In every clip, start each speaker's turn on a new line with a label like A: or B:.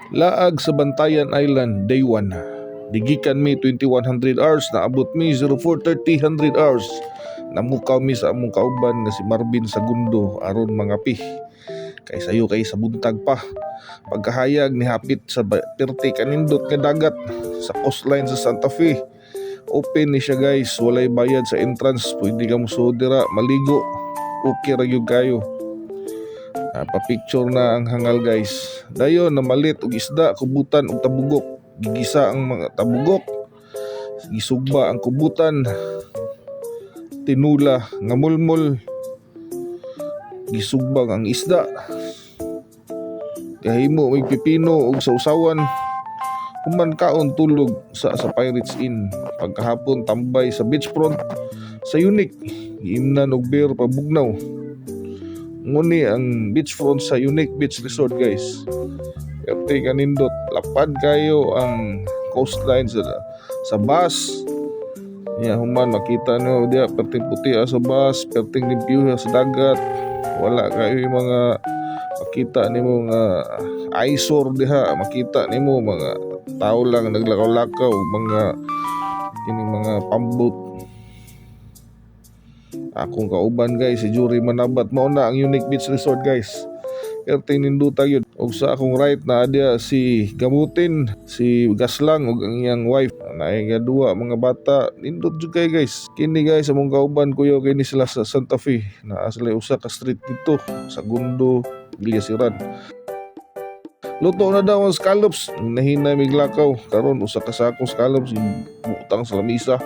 A: Laag sa Bantayan Island, day 1. Digikan mi 2100 hours, naabot mi 04:30 hours. Namukaw mi sa among kauban nga si Marvin Segundo aron mangapi. Kay sayo kay sa buntag pa. Pagkahayag ni hapit sa perti kanindot nga dagat sa coastline sa Santa Fe. Open ni siya guys, walay bayad sa entrance, pwede ka mo dira maligo. Okay ra gyud kayo. Pa-picture na ang hangal guys. Dayon na malit og isda, kubutan ug tabugok. Gigisa ang mga tabugok. Gisugba ang kubutan. Tinula nga mulmol. Gisugbang ang isda. Kahimo may pipino ug sausawan. Human kaon tulog sa Pirates Inn. Pagkahapon tambay sa beachfront sa Unique. Giimnan og beer pabugnaw. Nguni ang beachfront sa Unique Beach Resort guys. Kati kanindot, lapad kayo ang coastline sa bus. Human makita nyo dia perting puti sa bus, perting limpyo sa dagat. Wala kayo yung mga makita nimo nga eyesore diha, makita nimo mga tao lang naglakaw-lakaw, mga kining mga pambot. Akong kauban guys, si Jury Manabat, mao na ang Unique Beach Resort guys. Kerting ninduta yun. Og sa akong right na adya si Gamutin, si Gaslang ug ang iyang wife. Naay nga duwa mga bata. Nindot jud kay guys. Kini guys among kauban kuyo kini sila sa Santa Fe. Naa sila usa ka street dito sa Gundo, Giliasiran. Luto na daw ang scallops. Nahina miglakaw. Karon usa ka sakong scallops butang sa lamisa.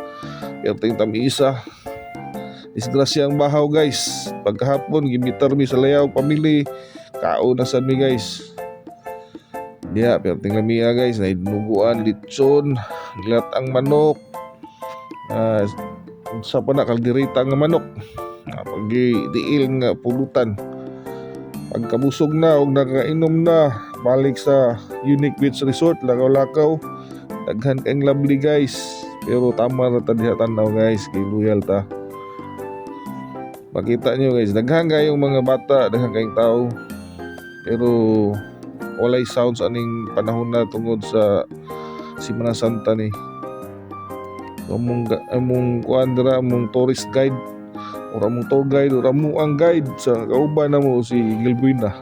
A: Kerting tamisa. Disgrasya ang bahaw guys. Pagkahapon gimitar mi sa layaw pamili. Kaon na sad mi guys. Diya perting lamia guys, na dinuguan, litson, gilatang manok. Sa pa na kalderita nga manok. Pag-diil nga pulutan. Pagkabusog na og nakainom na, balik sa Unique Beach Resort, lakaw-lakaw. Daghan kang lovely guys. Pero tama na ta diha tanaw guys, kay loyal ta. Makita nyo guys, daghan kayong mga bata, daghan kayong tao. Pero walay sounds aning panahon na tungod sa Semana Santa ni. Among kuandra, among tourist guide, o among tour guide, o ang guide sa kauban na mo si Gilbuena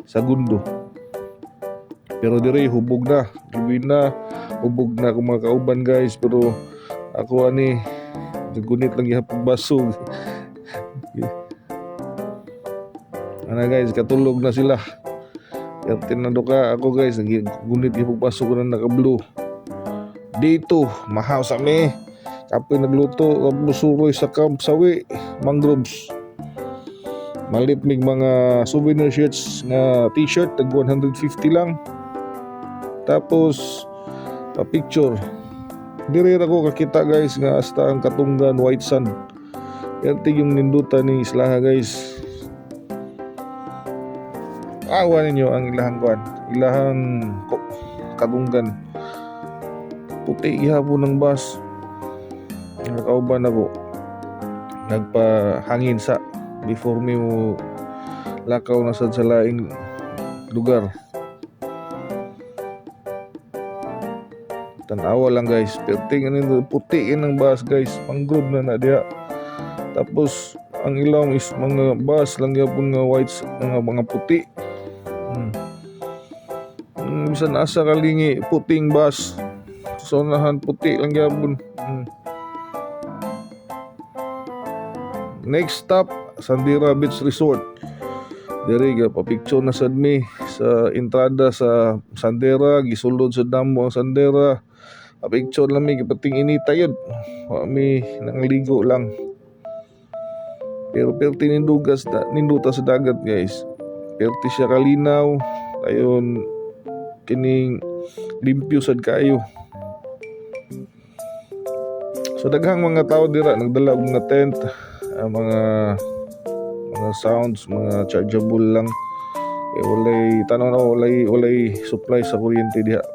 A: sa Gundo. Pero dire hubog na, Gilbuena hubog na kung mga kauban guys. Pero ako ani nagunit lang gihapon basog. Ana guys, katulog na sila. Kaya tinando ka ako guys, nagunit gihapon basog ko na naka-blue. Dito, mahaw sa me. Kapoy nagluto, suroy sa Camp Sawi, mangroves. Malit mig mga souvenir shirts nga t-shirt, tag 150 lang. Tapos pa-picture. Dire ako kakita guys nga hasta ang Katunggan White Sand. Yan yung ninduta ni Islaha guys. Awa ninyo ang ilahang Katunggan. Puti gihapon ng bus. Nakauban ako. Nagpahangin sa before me mo lakaw na sa laing lugar. Tanawa lang guys, perting puti ng bus guys, mangrove na diya. Tapos ang ilaw is mga bus lang yapon nga white, mga puti. Bisan asa kalingi puting bus, sonahan puti lang yapon. Next stop, Sandira Beach Resort. Diri pa-picture na sad mi sa entrada sa Sandera, gisulod sa damo ang Sandera. Picture lang mi kipating inita yun. Mi nangligo lang. Pero perti ninduta sa dagat guys. Perti siya kalinaw. Ayon kining limpyo sad kayo. So daghang mga tao dira nagdala og mga tent, mga sounds, mga chargeable lang. Walay tanong na walay supply sa kuryente diha.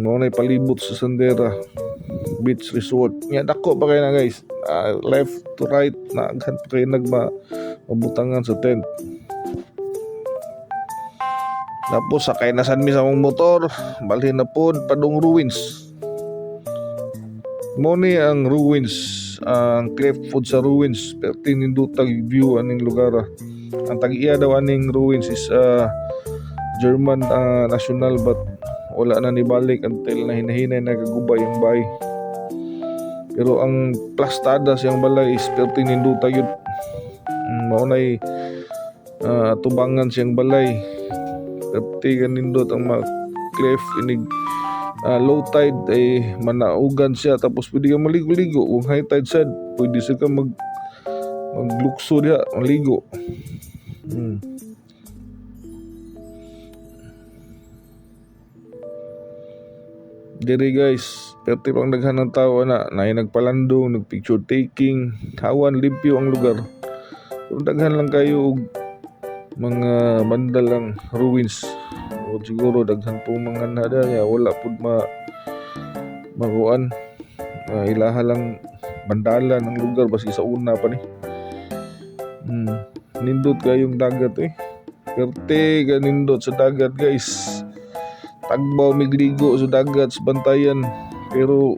A: Mo na palibot sa Sandera Beach Resort. Nya dako pa kay na guys. left to right na aghan pa kayo mabutangan sa tent. Tapos sakay na san mi sa mong motor, balhin na pod padung ruins. Mo ni ang ruins, ang cliff food sa ruins, perti nindutag view aning lugar. Ang tag-iya daw aning ruins is German national, but wala na nibalik until na hinahinay nagagubay ang bay. Pero ang plastada siyang balay is perti nindutag yun. Maunay tubangan siyang balay. Perti kanindot ang mga cliff inig low tide ay manaugan siya, tapos pwede ka maligo-ligo. Kung high tide sad, pwede siya ka maglukso diha, maligo. Diri guys, perti pang daghan ng tao na nagpalandong, nagpicture taking, hawan limpyo ang lugar. Pero daghan lang kayo og mga bandal lang ruins. O siguro daghan po mga nada ya, wala pud makuan. Ilaha lang bandalan ang lugar basi sa una pa ni. Nindot kayong dagat Perte ka nindot sa dagat guys. Tagbaw migligo sa dagat sa bantayan, pero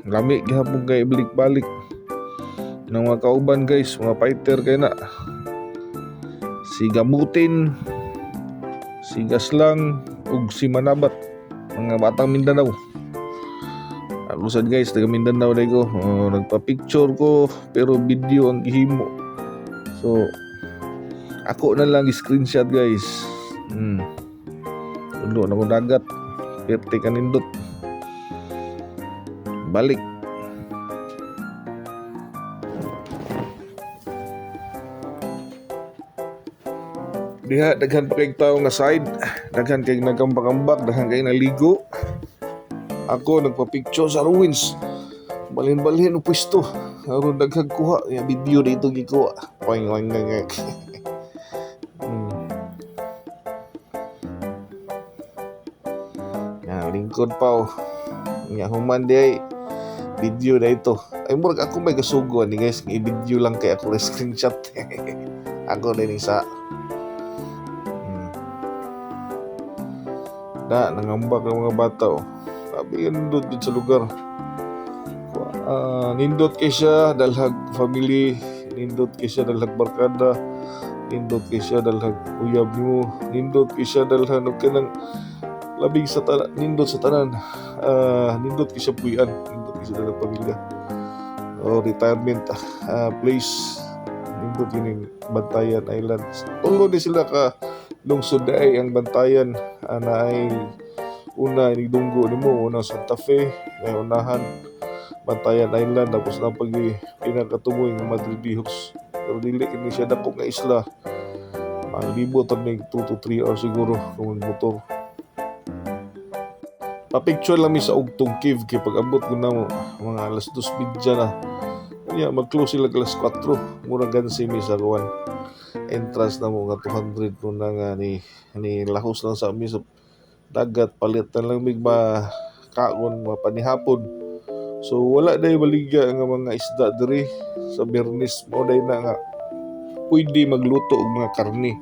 A: lami gihapon kay balik-balik ng mga kauban guys, mga fighter kay na. Si Gamutin, si Gaslang, ug si Manabat, mga batang Mindanao. Ako sad guys, taga Mindanao day ko. Nagpa-picture ko pero video ang gihimo. So ako na lang screenshot guys. Tulo na kong dagat, perte kanindot. Balik. Diha daghan pa kay tao nga side, daghan kay nagkambak-ambak, daghan kay naligo. Ako nagpa-picture sa ruins. Balhin-balhin o pwesto. Aron daghan kuha, ya video dito gikuha. Wang lingkod pa nga human di video na ito. Ay murag ako may kasugo ni guys, i-video lang kay ako screenshot. Ako din isa. Nangambak ng mga bata sabi nindot din sa lugar. Nindot kay siya dalhag family, nindot kay siya dalhag barkada, nindot kay siya dalhag uyab mo, nindot kay siya dalhag kanang labing sa tanan, nindot sa tanan. Nindot kay siya puyan, nindot kay siya dalhag pamilya. Retirement place, nindot yun Bantayan Islands. Tulo di sila ka lungsod ay ang Bantayan na ay una inigdunggo nimo, una Santa Fe, may unahan Bantayan Island, tapos na pag pinakatumoy ng Madrid Beach. Pero dili kini siya dako nga isla. Ang libot ng 2 to 3 hours siguro kung motor. Pa-picture lang mi sa ugtong cave kay pag abot ko na mo mga alas 2:30 na. Kanya mag-close sila alas 4. Mura gansi mi sa kuwan. Entrance na mo nga 200 no na nga ni lahos lang sa amin sa dagat, palit na lang mig ba kaon mapanihapon. So wala day baligya nga mga isda diri sa Bernis, mo day na nga pwede magluto og mga karne.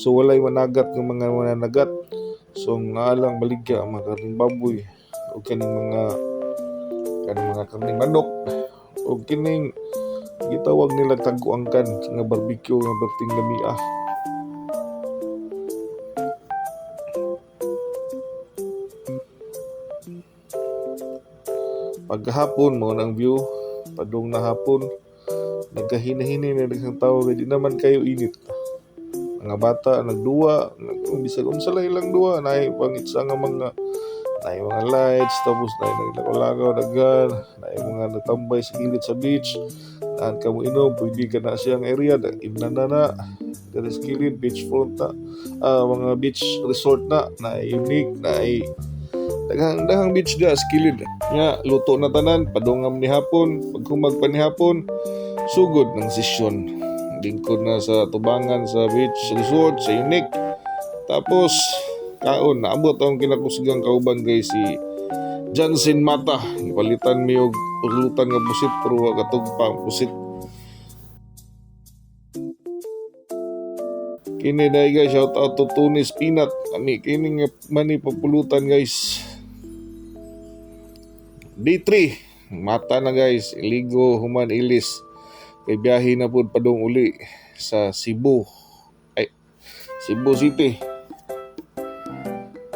A: So walay managat ng mga mananagat. So nga lang baligya ang mga karning baboy o kaning mga karning manok o kining gitawag nila taguangkan nga barbecue nga berting lamia. Paghapon mo nang view, padung na hapon, nagkahina-hini na daghang tao kay di naman kayo init. Mga bata nagduwa, bisag unsa lang duwa, naay pangitsa nga mga lights, tapos naglagaw-lagaw daghan, naay mga natambay sa gilid sa beach. Naan ka mo inom, pwede ka na siyang area, imnana kada sa gilid, beachfront na, mga beach resort na unique, naay daghang beach ga sa gilid. Nga, luto na tanan, padungam ni hapon, pagkumag pa ni hapon, sugod ng sesyon. Lingkod na sa tubangan sa beach resort, sa unique. Tapos, kaon, naabot ang kinakusgang kauban guys si Jansen Mata. Ipalitan mi og pulutan nga pusit pero wa katugpa ang pusit. Kini dai guys, shout out to Tunis Peanut. Ani kini nga mani papulutan guys. Day 3, mata na guys, iligo human ilis. Kay biyahe na pud padung uli sa Cebu. Cebu City.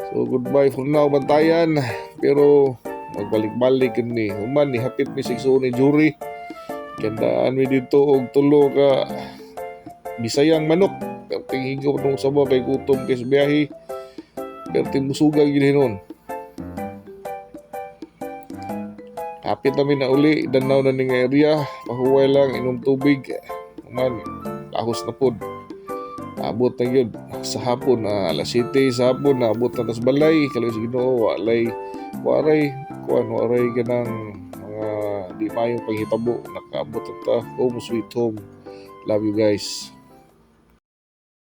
A: So goodbye for now bantayan, pero magbalik-balik ni human ni hapit mi sigso ni jury. Kandaan mi dito og tulo ka bisayang manok. Tinghigaw nung sabaw kay gutom kay sa biyahe. Pero timusuga gid hinon. Hapit namin na uli, danaw na ning area, pahuway lang, inom tubig. Man, lahos na pod. Abot na yun sa hapon, alas 7 sa hapon, naabot na tas balay, kalagay sa Ginoo, waray ka ng mga di mayong panghitabo, nakaabot na ta, home sweet home. Love you guys.